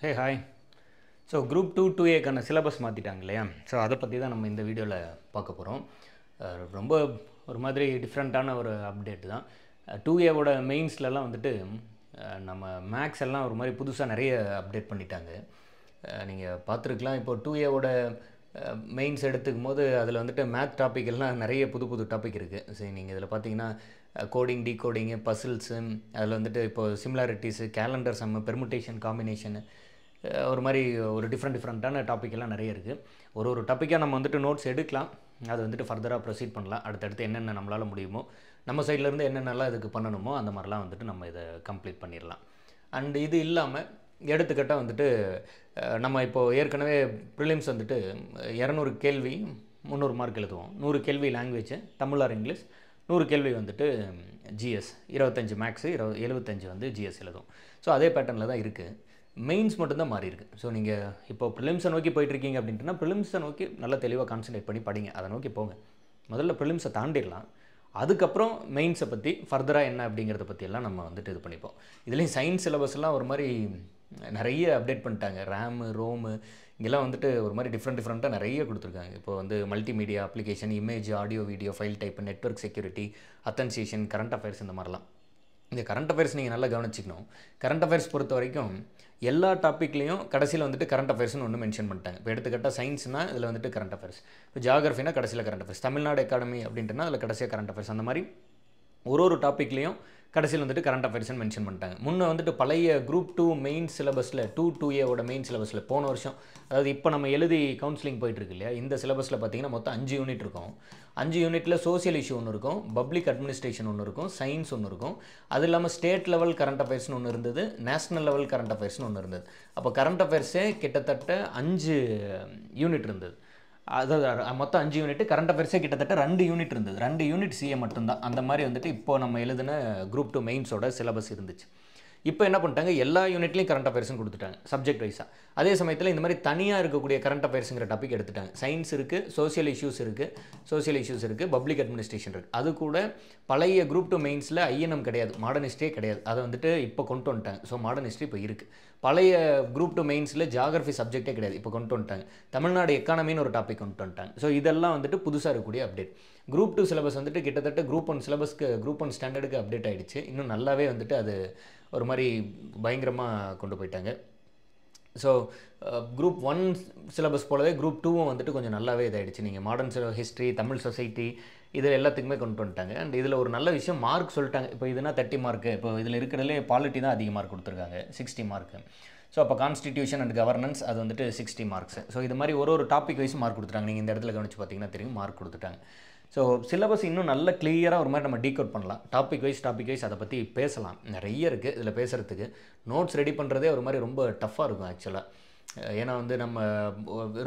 Hey hi. So group 2A syllabus மாற்றிட்டாங்க இல்லையா? So அதை பற்றி தான் நம்ம இந்த வீடியோவில் பார்க்க போகிறோம். ரொம்ப ஒரு மாதிரி டிஃப்ரெண்ட்டான ஒரு அப்டேட் தான். 2Aவோட மெயின்ஸ்லலாம் வந்துட்டு நம்ம மேக்ஸ் எல்லாம் ஒரு மாதிரி புதுசாக நிறைய அப்டேட் பண்ணிட்டாங்க. நீங்கள் பார்த்துருக்கலாம். இப்போ 2Aவோட மெயின்ஸ் எடுத்துக்கும் போது அதில் வந்துட்டு மேத் டாபிக் எல்லாம் நிறைய புது புது டாபிக் இருக்குது. சரி, நீங்கள் இதில் பார்த்தீங்கன்னா கோடிங், டீகோடிங்கு, பசில்ஸு, அதில் வந்துட்டு இப்போது சிமிலாரிட்டிஸு, கேலண்டர் சம்மு, பெர்முட்டேஷன், காம்பினேஷனு, ஒரு மாதிரி ஒரு டிஃப்ரெண்ட்டான டாபிக் எல்லாம் நிறைய இருக்குது. ஒரு டாப்பிக்காக நம்ம வந்துட்டு நோட்ஸ் எடுக்கலாம். அதை வந்துட்டு ஃபர்தராக ப்ரொசீட் பண்ணலாம். அடுத்தடுத்து என்னென்ன நம்மளால் முடியுமோ, நம்ம சைட்லேருந்து என்னென்னலாம் இதுக்கு பண்ணணுமோ அந்த மாதிரிலாம் வந்துட்டு நம்ம இதை கம்ப்ளீட் பண்ணிடலாம். அண்டு இது இல்லாமல் எடுத்துக்கிட்டால் வந்துட்டு நம்ம இப்போது ஏற்கனவே ப்ரிலிம்ஸ் வந்துட்டு 200 கேள்வி 300 மார்க் எழுதுவோம். 100 கேள்வி லாங்குவேஜ் தமிழ் ஆர் இங்கிலீஷ், 100 கேள்வி வந்துட்டு ஜிஎஸ், 25 மேக்ஸு, 75 வந்து ஜிஎஸ் எழுதும். ஸோ அதே பேட்டர்னில் தான் இருக்குது. மெயின்ஸ் மட்டும்தான் மாறி இருக்குது. ஸோ நீங்கள் இப்போ ப்ரிலிம்ஸை நோக்கி போயிட்டுருக்கீங்க அப்படின்ட்டுனா ப்ரிலிம்ஸை நோக்கி நல்லா தெளிவாக கான்சன்ட்ரேட் பண்ணி படிங்க. அதை நோக்கி போங்க. முதல்ல ப்ரிலிம்ஸை தாண்டிடலாம். அதுக்கப்புறம் மெயின்ஸை பற்றி ஃபர்தராக என்ன அப்படிங்கிறத பற்றியெல்லாம் நம்ம வந்துட்டு இது பண்ணிப்போம். இதுலேயும் சயின்ஸ் சிலபஸ்லாம் ஒரு மாதிரி நிறைய அப்டேட் பண்ணிட்டாங்க. ரேமு, ரோமு, இங்கெல்லாம் வந்துட்டு ஒரு மாதிரி டிஃப்ரெண்ட்டாக நிறைய கொடுத்துருக்காங்க. இப்போ வந்து multimedia application, image, audio, video, file type, network security, attenuation, current affairs, இந்த மாதிரிலாம். இந்த கரண்ட் அஃபேர்ஸ் நீங்கள் நல்லா கவனிச்சிக்கணும். கரண்ட் அஃபேர்ஸ் பொறுத்த வரைக்கும் எல்லா டாப்பிக்லேயும் கடைசியில் வந்துட்டு கரண்ட் அஃபேர்ஸ்னு ஒன்று மென்ஷன் பண்ணிட்டாங்க. இப்போ எடுத்துக்கிட்டால் சயின்ஸ்னால் இதில் வந்துட்டு கரண்ட் அஃபேர்ஸ், இப்போ ஜியாகிரஃபினா கடைசியில் கரண்ட் அஃபேர்ஸ், தமிழ்நாடு அகாடமி அப்படின்ட்டுனா அதில் கடைசியாக கரண்ட் அஃபேர்ஸ், அந்த மாதிரி ஒரு டாப்பிக்லேயும் கடைசியில் வந்துட்டு கரண்ட் அஃபேர்ஸ்னு மென்ஷன் பண்ணிட்டாங்க. முன்னே வந்துட்டு பழைய குரூப் 2 மெயின் சிலபஸில் 2A மெயின் சிலபஸில் போன வருஷம், அதாவது இப்போ நம்ம எழுதி கவுன்சிலிங் போயிட்டுருக்கு இல்லையா, இந்த சிலபஸில் பார்த்தீங்கன்னா மொத்தம் 5 யூனிட் இருக்கும். 5 யூனிட்டில் சோசியல் இஷ்யூ ஒன்று இருக்கும், பப்ளிக் அட்மினிஸ்ட்ரேஷன் ஒன்று இருக்கும், சயின்ஸ் ஒன்று இருக்கும். அது இல்லாமல் ஸ்டேட் லெவல் கரண்ட் அஃபேர்ஸ்னு ஒன்று இருந்தது, நேஷனல் லெவல் கரண்ட் அஃபேர்ஸ்னு ஒன்று இருந்தது. அப்போ கரண்ட் அஃபேர்ஸே கிட்டத்தட்ட 5 யூனிட் இருந்தது. அதாவது மொத்தம் 5 யூனிட். கரண்ட் அஃபேர்ஸே கிட்டத்தட்ட 2 யூனிட் இருந்தது. 2 யூனிட் சிஏ மட்டும்தான். அந்த மாதிரி வந்துட்டு இப்போது நம்ம எழுதின குரூப் 2 மெயின்ஸோட சிலபஸ் இருந்துச்சு. இப்போ என்ன பண்ணிட்டாங்க, எல்லா யூனிட்லையும் கரண்ட் அஃபேர்ஸ்னு கொடுத்துட்டாங்க சப்ஜெக்ட் வைஸாக. அதே சமயத்தில் இந்த மாதிரி தனியாக இருக்கக்கூடிய கரண்ட் அஃபேர்ஸுங்கிற டாபிக் எடுத்துட்டாங்க. சயின்ஸ் இருக்குது, சோசியல் இஷ்யூஸ் இருக்குது, பப்ளிக் அட்மினிஸ்ட்ரேஷன் இருக்குது. அது கூட பழைய குரூப் 2 மெயின்ஸில் ஐஎன்எம் கிடையாது, மாடர்ன் ஹிஸ்ட்ரியே கிடையாது. அதை வந்துட்டு இப்போ கொண்டு வந்துட்டாங்க. ஸோ மாடர்ன் ஹிஸ்ட்ரி இப்போ இருக்குது. பழைய குரூப் 2 மெயின்ஸில் ஜியாகிரஃபி சப்ஜெக்டே கிடையாது, இப்போ கொண்டு வந்துட்டாங்க. தமிழ்நாடு எக்கானமின்னு ஒரு டாபிக் கொண்டு வந்துட்டாங்க. ஸோ இதெல்லாம் வந்துட்டு புதுசாக இருக்கக்கூடிய அப்டேட். குரூப் 2 சிலபஸ் வந்துட்டு கிட்டத்தட்ட குரூப் 1 சிலபஸ்க்கு, குரூப் 1 ஸ்டாண்டர்டுக்கு அப்டேட் ஆகிடுச்சு. இன்னும் நல்லாவே வந்துட்டு அது ஒரு மாதிரி பயங்கரமாக கொண்டு போயிட்டாங்க. ஸோ குரூப் 1 சிலபஸ் போலவே குரூப் 2வும் வந்துட்டு கொஞ்சம் நல்லாவே இதாகிடுச்சு. நீங்கள் மாடர்ன் ஹிஸ்ட்ரி, தமிழ் சொசைட்டி, இது எல்லாத்துக்குமே கொண்டு வந்துட்டாங்க. அண்ட் இதில் ஒரு நல்ல விஷயம், மார்க் சொல்லிட்டாங்க. இப்போ இதுனா 30 மார்க்கு, இப்போ இதில் இருக்கிறதுலே பாலிட்டி தான் அதிக மார்க் கொடுத்துருக்காங்க, 60 மார்க்கு. ஸோ அப்போ கான்ஸ்டிடியூஷன் அண்ட் கவர்னன்ஸ் அது வந்துட்டு 60 மார்க்ஸ். ஸோ இது மாதிரி ஒரு டாபிக் வைஸ் மார்க் கொடுத்துட்டாங்க. நீங்கள் இந்த இடத்துல கவனிச்சு பார்த்தீங்கன்னா தெரியும், மார்க் கொடுத்துட்டாங்க. ஸோ சிலபஸ் இன்னும் நல்ல கிளியராக ஒரு மாதிரி நம்ம டீகோட் பண்ணலாம். டாபிக் வைஸ் அதை பற்றி பேசலாம். நிறைய இருக்குது இதில் பேசுகிறதுக்கு. நோட்ஸ் ரெடி பண்ணுறதே ஒரு மாதிரி ரொம்ப டஃப்பாக இருக்கும் ஆக்சுவலாக. ஏன்னா வந்து நம்ம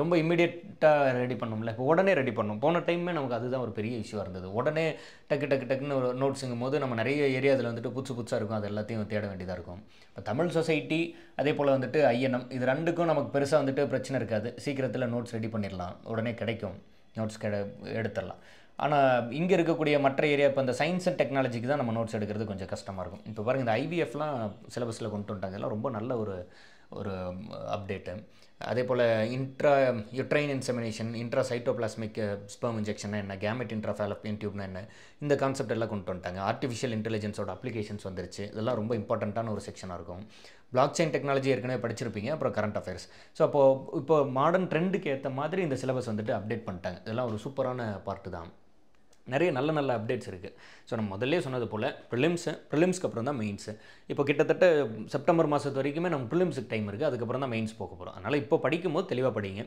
ரொம்ப இம்மிடியேட்டாக ரெடி பண்ணோம்ல, இப்போ உடனே ரெடி பண்ணோம். போன டைமே நமக்கு அதுதான் ஒரு பெரிய இஷ்யூவாக இருந்தது. உடனே டக்குன்னு ஒரு நோட்ஸுங்கும் போது நம்ம நிறைய ஏரியாவில் வந்துட்டு புதுசாக இருக்கும், அது எல்லாத்தையும் தேட வேண்டியதாக இருக்கும். இப்போ தமிழ் சொசைட்டி, அதே போல் வந்துட்டு ஐஎன்எம், இது ரெண்டுக்கும் நமக்கு பெருசாக வந்துட்டு பிரச்சனை இருக்காது. சீக்கிரத்தில் நோட்ஸ் ரெடி பண்ணிடலாம், உடனே கிடைக்கும், நோட்ஸ் எடுத்துடலாம். ஆனால் இங்கே இருக்கக்கூடிய மற்ற ஏரியா, இப்போ இந்த சயின்ஸ் அண்ட் டெக்னாலஜிக்கு தான் நம்ம நோட்ஸ் எடுக்கிறது கொஞ்சம் கஷ்டமாக இருக்கும். இப்போ பாருங்கள், இந்த ஐவிஎஃப்லாம் சிலபஸில் கொண்டு வந்துட்டாங்க. இதெல்லாம் ரொம்ப நல்ல ஒரு அப்டேட்டு. அதே போல் uterine insemination, intracytoplasmic sperm injection என்ன, கேமெட் இன்ட்ராஃபாலோப்பியன் டியூப்னா என்ன, இந்த கான்செப்ட் எல்லாம் கொண்டு வந்துட்டாங்க. ஆர்டிஃபிஷியல் இன்டெலிஜென்ஸோட அப்ளிகேஷன்ஸ் வந்துருச்சு. இதெல்லாம் ரொம்ப இம்பார்ட்டண்ட்டான ஒரு செக்ஷனாக இருக்கும். பிளாக் செயின் டெக்னாலஜி ஏற்கனவே படிச்சிருப்பீங்க. அப்புறம் கரண்ட் அஃபேர்ஸ். ஸோ இப்போ மாடர்ன் ட்ரெண்டுக்கு ஏற்ற மாதிரி இந்த சிலபஸ் வந்துட்டு அப்டேட் பண்ணிட்டாங்க. இதெல்லாம் ஒரு சூப்பரான பார்ட்டு தான். நிறைய நல்ல அப்டேட்ஸ் இருக்குது. ஸோ நம்ம முதல்ல சொன்னது போல் ப்ரிலிம்ஸ்க்கு அப்புறம் தான் மெயின்ஸு. இப்போ கிட்டத்தட்ட செப்டம்பர் மாதத்து வரைக்குமே நம்ம ப்ரிலிம்ஸுக்கு டைம் இருக்குது. அதுக்கப்புறம் தான் மெயின்ஸ் போக போகிறோம். அதனால் இப்போ படிக்கும்போது தெளிவாக படிங்க.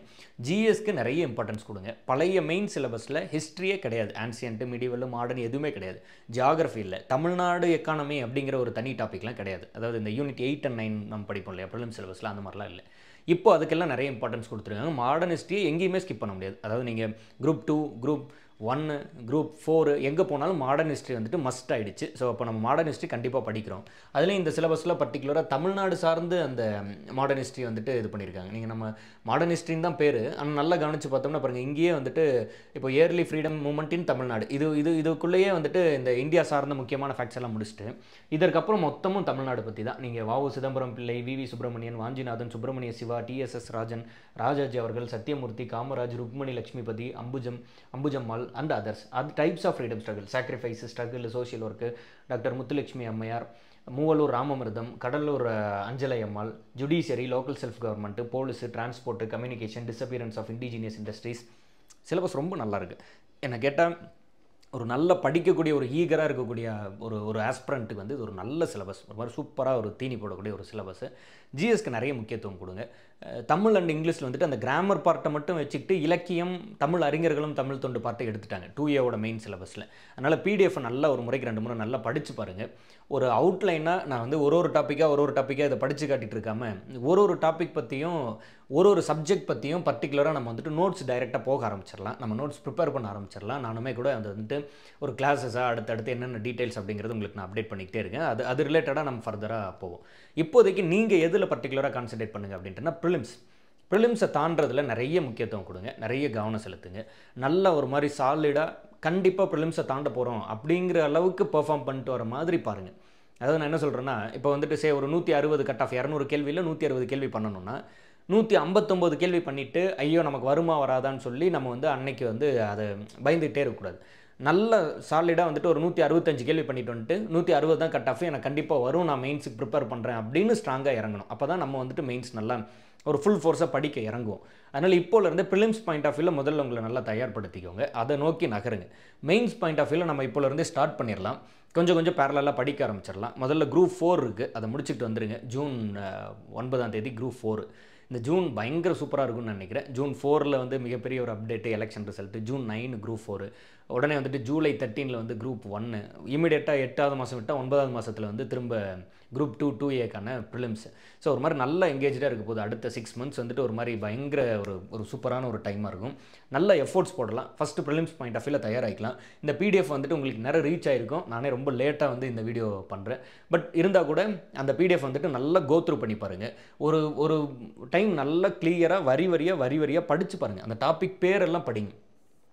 ஜிஎஸ்க்கு நிறைய இம்பார்ட்டன்ஸ் கொடுங்க. பழைய மெயின் சிலபஸில் ஹிஸ்ட்ரியே கிடையாது, ஆன்சியன்ட்டு, மிடிவல், மாடர்ன் எதுவுமே கிடையாது. ஜியாகிரஃபி இல்லை, தமிழ்நாடு எக்கானமி அப்படிங்கிற ஒரு தனி டாப்பிக்லாம் கிடையாது. அதாவது இந்த யூனிட் 8 and 9 நம்ம படிப்போம் இல்லையா ப்ரிலிம் சிலபஸில், அந்த மாதிரிலாம் இல்லை. இப்போ அதுக்கெல்லாம் நிறைய இம்பார்ட்டன்ஸ் கொடுத்துருக்காங்க. மாடர்ன் ஹிஸ்ட்ரியை எங்கேயுமே ஸ்கிப் பண்ண முடியாது. அதாவது நீங்கள் குரூப் 2, குரூப் 1 குரூப் 4 எங்கே போனாலும் மாடர்ன் ஹிஸ்ட்ரி வந்துட்டு மஸ்ட் ஆகிடுச்சு. ஸோ அப்போ நம்ம மாடர்ன் ஹிஸ்ட்ரி கண்டிப்பாக படிக்கிறோம். அதுலேயும் இந்த சிலபஸில் பர்டிகுலராக தமிழ்நாடு சார்ந்து அந்த மாடர்ன் ஹிஸ்ட்ரி வந்துட்டு இது பண்ணியிருக்காங்க. நீங்கள் நம்ம மாடர்ன் ஹிஸ்ட்ரின்னு தான் பேர், ஆனால் நல்லா கவனித்து பார்த்தோம்னா பாருங்கள், இங்கேயே வந்துட்டு இப்போ இயர்லி ஃப்ரீடம் மூமெண்ட் இன் தமிழ்நாடு இதுக்குள்ளேயே வந்துட்டு இந்த இந்தியா சார்ந்த முக்கியமான ஃபேக்ட்ஸ் எல்லாம் முடிச்சுட்டு இதற்கப்புறம் மொத்தமும் தமிழ்நாடு பற்றி தான். நீங்கள் வ.உ. சிதம்பரம் பிள்ளை, வி.வி. சுப்பிரமணியன், வாஞ்சிநாதன், சுப்பிரமணிய சிவா, டி.எஸ்.எஸ். ராஜன், ராஜாஜி அவர்கள், சத்யமூர்த்தி, காமராஜ், ருக்மணி லட்சுமிபதி, அம்புஜம்மாள் அண்ட் அதர்ஸ். அது types of freedom struggle, sacrifice, struggle, social work, doctor Muthulakshmi Ammaiyar, Moovalur Ramamirtham, Cuddalore Anjalai Ammal, judiciary, local self government, police, transport, communication, disappearance of indigenous industries. Syllabus ரொம்ப நல்லாயிருக்கு. என்ன கேட்டால் ஒரு நல்ல படிக்கக்கூடிய ஒரு ஈகராக இருக்கக்கூடிய ஒரு ஆஸ்பிரண்ட்டுக்கு வந்து இது ஒரு நல்ல சிலபஸ், ஒரு மாதிரி சூப்பராக ஒரு தீனி போடக்கூடிய ஒரு சிலபஸ். ஜிஎஸ்க்கு நிறைய முக்கியத்துவம் கொடுங்க. தமிழ் அண்ட் இங்கிலீஷில் வந்துட்டு அந்த கிராமர் பார்ட்டை மட்டும் வச்சுக்கிட்டு இலக்கியம், தமிழ் அறிஞர்களும் தமிழ் தொண்டு பார்ட்டை எடுத்துட்டாங்க 2Aவோட மெயின் சிலபஸில். அதனால் பிடிஎஃப் நல்லா ஒரு முறைக்கு 2 முறை நல்லா படித்து பாருங்கள். ஒரு அவுட்லைனாக நான் வந்து ஒரு டாப்பிக்காக இதை படித்து காட்டிகிட்டு இருக்காமல் ஒரு டாபிக் பற்றியும் ஒரு சப்ஜெக்ட் பற்றியும் பர்டிகுலராக நம்ம வந்துட்டு நோட்ஸ் டைரெக்டாக போக ஆரம்பிச்சிடலாம். நம்ம நோட்ஸ் ப்ரிப்பேர் பண்ண ஆரம்பிச்சிடலாம். நானுமே கூட அது வந்துட்டு ஒரு கிளாஸஸாக அடுத்தடுத்து என்னென்ன டீட்டெயில்ஸ் அப்படிங்கிறது உங்களுக்கு நான் அப்டேட் பண்ணிக்கிட்டே இருக்கேன். அது ரிலேட்டடாக நம்ம ஃபர்தராக போவோம். இப்போதைக்கு நீங்கள் எதில் பர்டிகுலராக கான்சன்ட்ரேட் பண்ணுங்கள் அப்படின்ட்டுனா ப்ரிலிம்ஸை தாண்டறதுல நிறைய முக்கியத்துவம் கொடுங்க, நிறைய கவனம் செலுத்துங்க. நல்ல ஒரு மாதிரி சாலிடாக கண்டிப்பாக ப்ரிலிம்ஸை தாண்ட போகிறோம் அப்படிங்கிற அளவுக்கு பெர்ஃபார்ம் பண்ணிட்டு வர மாதிரி பாருங்கள். அதாவது நான் என்ன சொல்கிறேன்னா, இப்போ வந்துட்டு ஒரு 160 கட் ஆஃப் 200 கேள்வியில் 160 கேள்வி பண்ணணும்னா 159 கேள்வி பண்ணிவிட்டு ஐயோ நமக்கு வருமா வராதான்னு சொல்லி நம்ம வந்து அன்னைக்கு வந்து அதை பயந்துகிட்டே இருக்கக்கூடாது. நல்ல சாலிடாக வந்துட்டு ஒரு 165 கேள்வி பண்ணிட்டு வந்துட்டு 160 தான் கட் ஆஃப், எனக்கு கண்டிப்பாக வரும், நான் மெயின்ஸுக்கு ப்ரிப்பேர் பண்ணுறேன் அப்படின்னு ஸ்ட்ராங்காக இறங்கணும். அப்போ தான் நம்ம வந்துட்டு மெயின்ஸ் நல்லா ஒரு ஃபுல் ஃபோர்ஸாக படிக்க இறங்குவோம். அதனால் இப்போலேருந்து ப்ரிலிம்ஸ் பாயிண்ட் ஆஃப் வியூவில் முதல்ல உங்களை நல்லா தயார்படுத்திக்கோங்க, அதை நோக்கி நகருங்க. மெயின்ஸ் பாயிண்ட் ஆஃப் வியூவில் நம்ம இப்போலேருந்து ஸ்டார்ட் பண்ணிடலாம். கொஞ்சம் பேரலாக படிக்க ஆரம்பிச்சிடலாம். முதல்ல குரூப் 4 இருக்குது, அதை முடிச்சுட்டு வந்துடுங்க. June 9 group 4. இந்த ஜூன் பயங்கர சூப்பராக இருக்கும்னு நான் நினைக்கிறேன். ஜூன் 4 வந்து மிகப்பெரிய ஒரு update, election result. June 9 group 4. உடனே வந்துட்டு ஜூலை 13 வந்து குரூப் 1. இமீடியட்டாக 8வது மாதம் விட்டால் 9வது மாதத்தில் வந்து திரும்ப குரூப் 2A ப்ரிலிம்ஸ். ஸோ ஒரு மாதிரி நல்ல எங்கேஜாக இருக்க போது. அடுத்த 6 months வந்துட்டு ஒரு மாதிரி பயங்கர ஒரு சூப்பரான ஒரு டைமாக இருக்கும். நல்ல எஃபோர்ட்ஸ் போடலாம். ஃபஸ்ட்டு ப்ரிலிம்ஸ் பாயிண்ட் ஆஃப் வியூவில் தயாராகிக்கலாம். இந்த பிடிஎஃப் வந்துட்டு உங்களுக்கு நிறைய ரீச் ஆகிருக்கும். நானே ரொம்ப லேட்டாக வந்து இந்த வீடியோ பண்ணுறேன். பட் இருந்தால் கூட அந்த பிடிஎஃப் வந்துட்டு நல்லா கோத்ரூ பண்ணி பாருங்கள். ஒரு டைம் நல்லா கிளியராக வரி வரியாக படித்து பாருங்கள். அந்த டாபிக் பேரெல்லாம் படிங்க.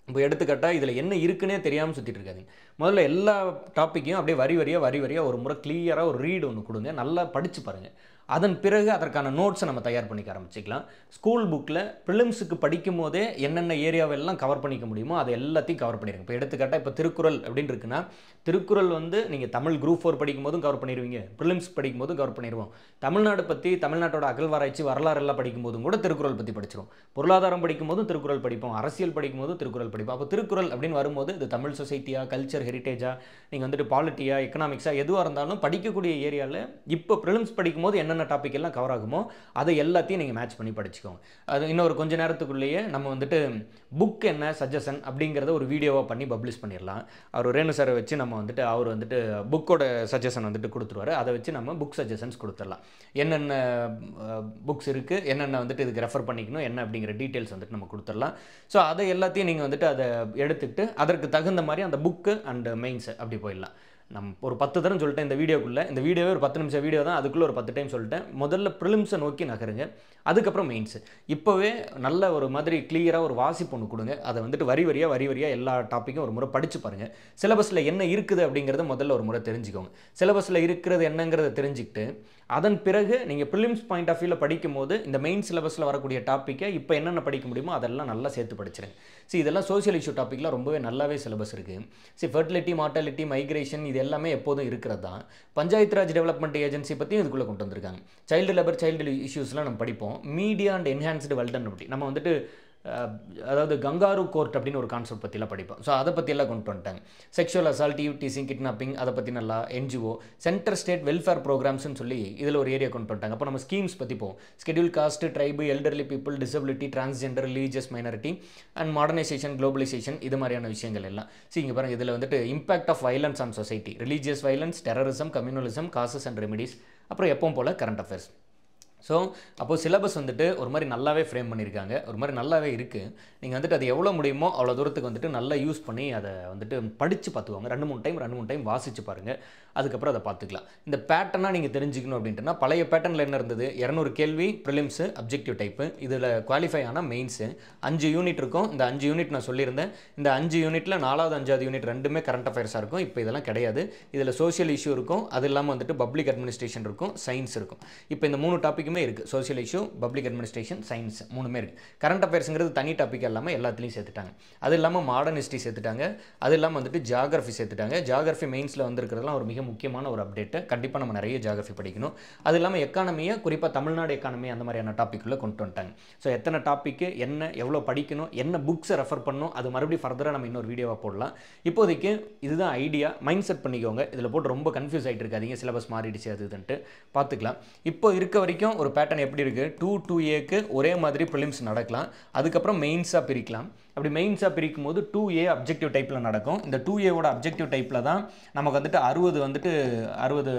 இப்போ எடுத்துக்காட்டால் இதில் என்ன இருக்குன்னே தெரியாமல் சுற்றிட்டு இருக்காதிங்க. முதல்ல எல்லா டாப்பிக்கையும் அப்படியே வரி வரியாக ஒரு முறை கிளியராக ஒரு ரீடு ஒன்று கொடுங்க, நல்லா படித்து பாருங்கள். அதன் பிறகு அதற்கான நோட்ஸை நம்ம தயார் பண்ணிக்க ஆரம்பிச்சிக்கலாம். ஸ்கூல் புக்கில் ப்ரிலிம்ஸுக்கு படிக்கும் போதே என்னென்ன ஏரியாவெல்லாம் கவர் பண்ணிக்க முடியுமோ அதை எல்லாத்தையும் கவர் பண்ணிடுங்க. இப்போ எடுத்துக்காட்டால் இப்போ திருக்குறள் அப்படின்னு இருக்குன்னா, திருக்குறள் வந்து நீங்கள் தமிழ் குரூப் 4 படிக்கும் போதும் கவர் பண்ணிடுவீங்க, ப்ரிலிம்ஸ் படிக்கும் போதும் கவர் பண்ணிடுவோம். தமிழ்நாடு பற்றி, தமிழ்நாட்டோட அகழ்வாராய்ச்சி வரலாறு எல்லாம் படிக்கும் போதும் கூட திருக்குறள் பற்றி படிச்சிடும். பொருளாதாரம் படிக்கும் போதும் திருக்குறள் படிப்போம், அரசியல் படிக்கும் போதும் திருக்குறள் படிப்போம். அப்போ திருக்குறள் அப்படின்னு வரும்போது இது தமிழ் சொசைட்டியா, கல்ச்சர் ஹெரிட்டேஜா, நீங்கள் வந்துட்டு பாலிட்டியா, எக்கனாமிக்ஸா, எதுவாக இருந்தாலும் படிக்கக்கூடிய ஏரியாவில் இப்போ ப்ரிலிம்ஸ் படிக்கும் போது என்னென்ன டாபிக் எல்லாம் கவர் ஆகுமோ அதை எல்லாத்தையும் நீங்கள் மேட்ச் பண்ணி படிச்சுக்கோங்க. அது இன்னொரு கொஞ்ச நேரத்துக்குள்ளேயே நம்ம வந்துட்டு புக் என்ன சஜஷன் அப்படிங்கிறத ஒரு வீடியோவாக பண்ணி பப்ளிஷ் பண்ணிடலாம். அவர் ரேணு சாரை வச்சு நம்ம வந்துட்டு அவர் வந்துட்டு புக்கோட சஜஷன் வந்துட்டு கொடுத்துருவாரு. அதை வச்சு நம்ம புக் சஜஷன்ஸ் கொடுத்துடலாம். என்னென்ன புக்ஸ் இருக்குது, என்னென்ன வந்துட்டு இதுக்கு ரெஃபர் பண்ணிக்கணும், என்ன அப்படிங்கிற டீட்டெயில்ஸ் வந்துட்டு நம்ம கொடுத்துடலாம். ஸோ அதை எல்லாத்தையும் நீங்கள் வந்துட்டு அதை எடுத்துக்கிட்டு அதற்கு தகுந்த மாதிரி அந்த புக்கு அண்ட் மெயின்ஸ் அப்படி போயிடலாம். நம்ம ஒரு 10 தரம் சொல்லிட்டேன் இந்த வீடியோக்குள்ளே. இந்த வீடியோவே ஒரு 10 நிமிஷம் வீடியோ தான், அதுக்குள்ளே ஒரு 10 டைம் சொல்லிட்டேன். முதல்ல ப்ரிலிம்ஸை நோக்கி நகருங்க, அதுக்கப்புறம் மெயின்ஸு. இப்போவே நல்ல ஒரு மாதிரி கிளியராக ஒரு வாசிப்பு ஒன்று கொடுங்க. அதை வந்துட்டு வரி வரியாக எல்லா டாப்பிக்கும் ஒரு முறை படித்து பாருங்கள். சிலபஸில் என்ன இருக்குது அப்படிங்கிறத முதல்ல ஒரு முறை தெரிஞ்சுக்கோங்க. சிலபஸில் இருக்கிறது என்னங்கிறத தெரிஞ்சுக்கிட்டு அதன் பிறகு நீங்கள் ப்ரிலிம்ஸ் பாயிண்ட் ஆஃப் வியூவில் படிக்கும் போது இந்த மெயின் சிலபஸில் வரக்கூடிய டாப்பிக்கை இப்போ என்னென்ன படிக்க முடியுமோ அதெல்லாம் நல்லா சேர்த்து படிச்சிருங்க. இதெல்லாம் சோஷியல் இஷ்யூ டாப்பிக்லாம் ரொம்பவே நல்லாவே சிலபஸ் இருக்குது. ஃபெர்டிலிட்டி, மார்டாலிட்டி, மைக்ரேஷன் இது எல்லாமே எப்போதும் இருக்கிறது தான். பஞ்சாயத்து ராஜ் டெவலப்மெண்ட் ஏஜென்சி பற்றியும் இதுக்குள்ளே கொண்டு வந்திருக்காங்க. சைல்டு லேபர், சைல்டு இஷ்யூஸ்லாம் நம்ம படிப்போம். மீடியா அண்ட் என்ஹான்ஸ்டு வெல்டர்னிட்டி நம்ம வந்துட்டு அதாவது கங்காரு கோர்ட் அப்படின்னு ஒரு கான்செப்ட் பற்றிலாம் படிப்போம். ஸோ அதை பற்றியெல்லாம் கொண்டு வந்துட்டாங்க. செக்ஷுவல் அசால்ட், டீசிங், கிட்னாப்பிங் அதை பற்றி நல்லா என்ஜிஓ, சென்டர் ஸ்டேட் வெல்ஃபேர் ப்ரோக்ராம்ஸ்னு சொல்லி இதில் ஒரு ஏரியா கொண்டு வந்துட்டாங்க. அப்போ நம்ம ஸ்கீம்ஸ் பற்றி போவோம். Schedule caste, tribe, elderly people, disability, transgender, religious minority and modernisation, globalisation இது மாதிரியான விஷயங்கள் எல்லாம். இங்கே பாருங்கள், இதில் வந்துட்டு impact of violence on society, religious violence, terrorism, communalism, causes and remedies, அப்புறம் எப்பவும் போல் கரண்ட் அஃபேர்ஸ். ஸோ அப்போது சிலபஸ் வந்துட்டு ஒரு மாதிரி நல்லாவே ஃப்ரேம் பண்ணியிருக்காங்க, ஒரு மாதிரி நல்லாவே இருக்குது. நீங்கள் வந்துட்டு அது எவ்வளோ முடியுமோ அவ்வளோ தூரத்துக்கு வந்துட்டு நல்லா யூஸ் பண்ணி அதை வந்துட்டு படித்து பார்த்துக்கோங்க. 2-3 டைம் வாசித்து பாருங்கள். அதுக்கப்புறம் அதை பார்த்துக்கலாம். இந்த பேட்டர்னாக நீங்கள் தெரிஞ்சுக்கணும் அப்படின்ட்டுனா பழைய பேட்டர்னில் என்ன இருந்தது, 200 கேள்வி ப்ரிலிம்ஸு அப்ஜெக்டிவ் டைப்பு, இதில் குவாலிஃபை ஆனால் மெயின்ஸு 5 யூனிட் இருக்கும். இந்த 5 யூனிட் நான் சொல்லியிருந்தேன். இந்த 5 யூனிட்டில் 4வது 5வது யூனிட் ரெண்டுமே கரண்ட் அஃபேர்ஸாக இருக்கும். இப்போ இதெல்லாம் கிடையாது. இதில் சோஷியல் இஷ்யூ இருக்கும், அது இல்லாமல் வந்துட்டு பப்ளிக் அட்மினிஸ்ட்ரேஷன் இருக்கும், சயின்ஸ் இருக்கும். இப்போ இந்த 3 டாப்பிக்குமே இருக்குது. Social issue, public administration, science 3மே இருக்குது. கரண்ட் அஃபேர்ஸுங்கிறது தனி டாபிக் இல்லாமல் எல்லாத்துலேயும் சேர்த்துட்டாங்க. அது இல்லாமல் மாடர்ன் ஹிஸ்ட்ரி சேர்த்துட்டாங்க. அது இல்லாமல் வந்துட்டு ஜியாகிரஃபி சேர்த்துட்டாங்க. ஜியாகிரஃபி மெயின்ஸில் வந்திருக்கிறதுலாம் ஒரு மிக முக்கியமான ஒரு அப்டேட்டு. கண்டிப்பாக நம்ம நிறைய ஜியாகிரஃபி படிக்கணும். அது இல்லாமல் எக்கானமியை, குறிப்பாக தமிழ்நாடு எக்கானமி அந்த மாதிரியான டாப்பிக்குள்ளே கொண்டு வந்துட்டாங்க. ஸோ எத்தனை டாப்பிக்கு என்ன, எவ்வளோ படிக்கணும், என்ன புக்ஸை ரெஃபர் பண்ணணும், அது மறுபடியும் ஃபர்தராக நம்ம இன்னொரு வீடியோவாக போடலாம். இப்போதைக்கு இதுதான் ஐடியா. மைண்ட் செட் பண்ணிக்கோங்க. இதில் போட்டு ரொம்ப கன்ஃபியூஸ் ஆகிட்டு இருக்காதீங்க. சிலபஸ் மாறிடுச்சு அது இதுன்ட்டு பார்த்துக்கலாம். இப்போ இருக்க வரைக்கும் ஒரு பேட்டர்ன் எப்படி இருக்குது, 2A ஒரே மாதிரி ப்ரிலிம்ஸ் நடக்கலாம். அதுக்கப்புறம் மெயின்ஸாக பிரிக்கலாம். அப்படி மெயின்ஸாக பிரிக்கும் போது 2A அப்ஜெக்டிவ் டைப்பில் நடக்கும். இந்த 2Aவோட அப்ஜெக்டிவ் டைப்பில் தான் நமக்கு வந்துட்டு 60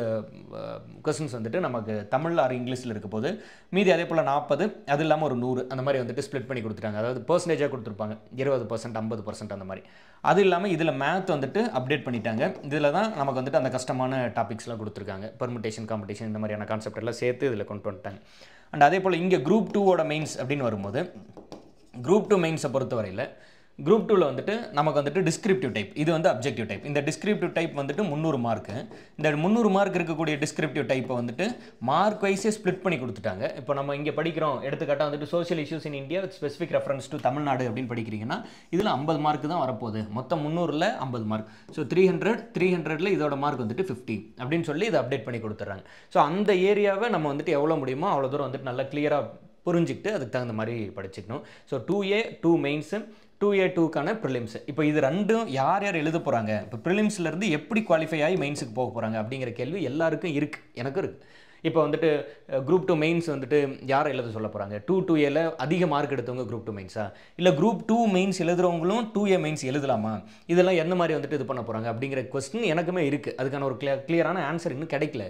கொஸ்டின்ஸ் வந்துட்டு நமக்கு தமிழ் ஆர் இங்கிலீஷில் இருக்க போது, மீதி அதே போல் 40, அது இல்லாமல் ஒரு 100 அந்த மாதிரி வந்துட்டு ஸ்ப்ளிட் பண்ணி கொடுத்துட்டாங்க. அதாவது பர்சன்டேஜாக கொடுத்துருப்பாங்க, 20%, 50% அந்த மாதிரி. அது இல்லாமல் இதில் மேத் வந்துட்டு அப்டேட் பண்ணிட்டாங்க. இதில் தான் நமக்கு வந்துட்டு அந்த கஷ்டமான டாபிக்ஸ்லாம் கொடுத்துருக்காங்க. பெர்முடேஷன், காம்படிஷன் இந்த மாதிரியான கான்செப்ட் எல்லாம் சேர்த்து இதில் கொண்டு வந்துட்டாங்க. அண்ட் அதே போல் இங்கே குரூப் 2ஓட மெயின்ஸ் அப்படின்னு வரும்போது, குரூப் 2 மெயின்ஸை பொறுத்தவரையில் குரூப் 2ல் வந்துட்டு நமக்கு வந்துட்டு டிஸ்கிரிப்டிவ் டைப், இது வந்து அப்ஜெக்டிவ் டைப். இந்த டிஸ்கிரிப்டிவ் டைப் வந்துட்டு 300 மார்க்கு. இந்த 300 மார்க் இருக்கக்கூடிய டிஸ்கிரிப்டிவ் டைப்பை வந்துட்டு மார்க் வைஸே ஸ்ப்ளிட் பண்ணி கொடுத்துட்டாங்க. இப்போ நம்ம இங்கே படிக்கிறோம், எடுத்துக்காட்டாக வந்துட்டு social issues in India with specific reference to Tamil Nadu அப்படின்னு படிக்கிறீங்கன்னா இதில் 50 மார்க்கு தான் வரப்போகுது. மொத்தம் 300ல் 50 மார்க். ஸோ 300ல் இதோட மார்க் வந்துட்டு 50 அப்படின்னு சொல்லி இதை அப்டேட் பண்ணி கொடுத்துட்றாங்க. ஸோ அந்த ஏரியாவை நம்ம வந்துட்டு எவ்வளோ முடியுமோ அவ்வளோ தூரம் வந்துட்டு நல்லா கிளியராக புரிஞ்சுக்கிட்டு அதுக்கு தகுந்த மாதிரி படிச்சுக்கணும். ஸோ 2A 2 மெயின்ஸு, 2A 2க்கான ப்ரிலிம்ஸ். இப்போ இது ரெண்டும் யார் யார் எழுத போகிறாங்க, இப்போ ப்ரிலிம்ஸ்லேருந்து எப்படி குவாலிஃபை ஆகி மெயின்ஸுக்கு போக போகிறாங்க அப்படிங்கிற கேள்வி எல்லாருக்கும் இருக்குது, எனக்கும் இருக்குது. இப்போ வந்துட்டு குரூப் 2 மெயின்ஸ் வந்துட்டு யாரை எழுத சொல்ல போகிறாங்க, 2A அதிக மார்க் எடுத்தவங்க குரூப் 2 மெயின்ஸா, இல்லை குரூப் 2 மெயின்ஸ் எழுதுறவங்களும் 2A மெயின்ஸ் எழுதலாமா, இதெல்லாம் என்ன மாதிரி வந்துட்டு இது பண்ண போகிறாங்க அப்படிங்கிற கொஸ்டின் எனக்குமே இருக்குது. அதுக்கான ஒரு கிளியரான ஆன்சர் இன்னும் கிடைக்கல.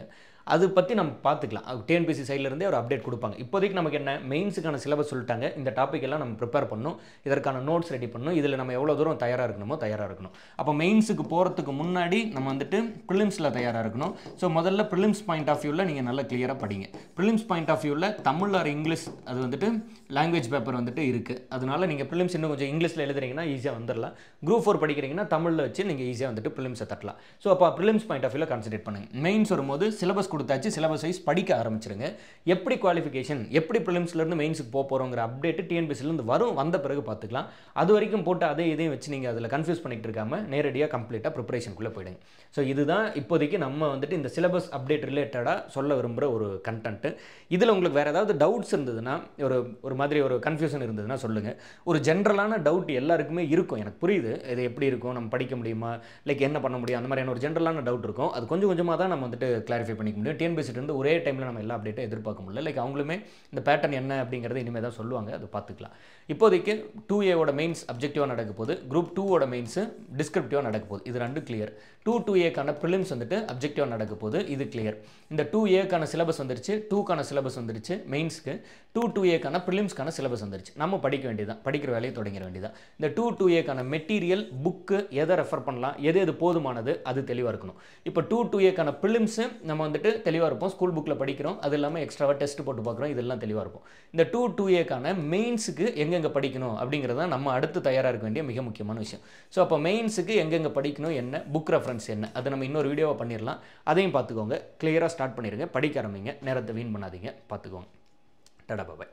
அது பற்றி நம்ம பார்த்துக்கலாம். டிஎன்பிசி சைட்லேருந்தே ஒரு அப்டேட் கொடுப்பாங்க. இப்போதைக்கு நமக்கு என்ன, மெயின்ஸுக்கான சிலபஸ் சொல்லிட்டாங்க. இந்த டாபிக் எல்லாம் நம்ம ப்ரிப்பேர் பண்ணணும், இதற்கான நோட்ஸ் ரெடி பண்ணணும், இதில் நம்ம எவ்வளோ தூரம் தயாராக இருக்கணுமோ தயாராக இருக்கணும். அப்போ மெயின்ஸுக்கு போகிறதுக்கு முன்னாடி நம்ம வந்துட்டு ப்ரிலிம்ஸில் தயாராக இருக்கணும். ஸோ முதல்ல ப்ரிலிம்ஸ் பாயிண்ட் ஆஃப் வியூவில் நீங்கள் நல்லா கிளியராக படிங்க. ப்ரிலிம்ஸ் பாயிண்ட் ஆஃப் வியூவில் தமிழ் ஆர் இங்கிலீஷ் அது வந்துட்டு லாங்குவேஜ் பேப்பர் வந்துட்டு இருக்குது. அதனால நீங்கள் ப்ரிலிம்ஸ் இன்னும் கொஞ்சம் இங்கிலீஷில் எழுதுறீங்கன்னா ஈஸியாக வந்துடலாம். குரூப் 4 படிக்கிறீங்கன்னா தமிழில் வச்சு நீங்கள் ஈஸியாக வந்துட்டு ப்ரிலிம்ஸை தட்டலாம். ஸோ அப்போ ப்ரிலிம்ஸ் பாயிண்ட் ஆஃப் வியூவில் கான்சன்ட்ரேட் பண்ணுங்கள். மெயின்ஸ் வரும்போது சிலபஸ் கொடுத்தாச்சு, சிலபஸ் வைஸ் படிக்க ஆரம்பிச்சிருங்க. எப்படி குவாலிஃபிகேஷன், எப்படி ப்ரிலிம்ஸ்லேருந்து மெயின்ஸுக்கு போக போகிறோங்கிற அப்டேட்டு டிஎன்பிசிலேருந்து வந்த பிறகு பார்த்துக்கலாம். அது வரைக்கும் போட்டு அதே இதையும் வச்சு நீங்கள் அதில் கன்ஃபியூஸ் பண்ணிட்டு இருக்காமல் நேரடியாக கம்ப்ளீட்டாக ப்ரிப்பரேஷனுக்குள்ளே போயிடுங்க. ஸோ இதுதான் இப்போதைக்கு நம்ம வந்துட்டு இந்த சிலபஸ் அப்டேட் ரிலேட்டடாக சொல்ல விரும்புகிற ஒரு கண்டென்ட்டு. இதில் உங்களுக்கு வேறு ஏதாவது டவுட்ஸ் இருந்ததுன்னா, ஒரு மாதிரி ஒரு கன்ஃபியூஷன் இருந்ததுன்னா சொல்லுங்கள். ஒரு ஜென்ரலான டவுட் எல்லாருக்குமே இருக்கும், எனக்கு புரியுது. இது எப்படி இருக்கும், நம்ம படிக்க முடியுமா, லைக் என்ன பண்ண முடியும், அந்த மாதிரியான ஒரு ஜென்ரலான டவுட் இருக்கும். அது கொஞ்சம் கொஞ்சமாக தான் நம்ம வந்துட்டு கிளாரிஃபை பண்ணிக்க முடியும். டிஎன்பிசிலேருந்து ஒரே டைமில் நம்ம எல்லா அப்டேட்டும் எதிர்பார்க்க முடியல. லைக் அவங்களுமே இந்த பேட்டர்ன் என்ன அப்படிங்கிறது இனிமேல் தான் சொல்லுவாங்க, அது பார்த்துக்கலாம். இப்போதைக்கு 2Aவோட மெயின்ஸ் அப்ஜெக்டிவாக நடக்க போகுது, குரூப் 2ஓட மெயின்ஸு டிஸ்கிரிப்டிவாக நடக்க போகுது. இது ரெண்டும் கிளியர். 2A ப்ரிலிம்ஸ் வந்துட்டு அப்ஜெக்டிவாக நடக்க போகுது, இது கிளியர். இந்த 2A சிலபஸ் வந்துருச்சு, 2க்கான சிலபஸ் வந்துருச்சு மெயின்ஸ்க்கு, 2A ப்ரிலிம்ஸ்க்கான சிலபஸ் வந்துருச்சு. நம்ம படிக்க வேண்டியதான், படிக்கிற வேலையை தொடங்கிட வேண்டியதான். இந்த 2A மெட்டீரியல் புக்கு எதை ரெஃபர் பண்ணலாம், எது போதுமானது, அது தெளிவாக இருக்கணும். இப்போ 2A ப்ரிலிம்ஸு நம்ம வந்துட்டு தெளிவாக இருப்போம், ஸ்கூல் புக்கில் படிக்கிறோம், அது இல்லாமல் எக்ஸ்ட்ராவாக டெஸ்ட் போட்டு பார்க்குறோம், இதெல்லாம் தெளிவாக இருக்கும். இந்த 2A மெயின்ஸுக்கு எங்கெங்கே படிக்கணும் அப்படிங்கிறத நம்ம அடுத்து தயாராக இருக்க வேண்டிய மிக முக்கியமான விஷயம். ஸோ அப்போ மெயின்ஸுக்கு எங்கெங்கே படிக்கணும், என்ன புக் ரெஃபரன்ஸ் என்ன, அதை நம்ம இன்னொரு வீடியோவாக பண்ணிடலாம். அதையும் பார்த்துக்கோங்க. கிளியராக ஸ்டார்ட் பண்ணிடுங்க, படிக்க ஆரம்பிங்க, நேரத்தை வீண் பண்ணாதீங்க, பார்த்துக்கோங்க. டடா பாய்.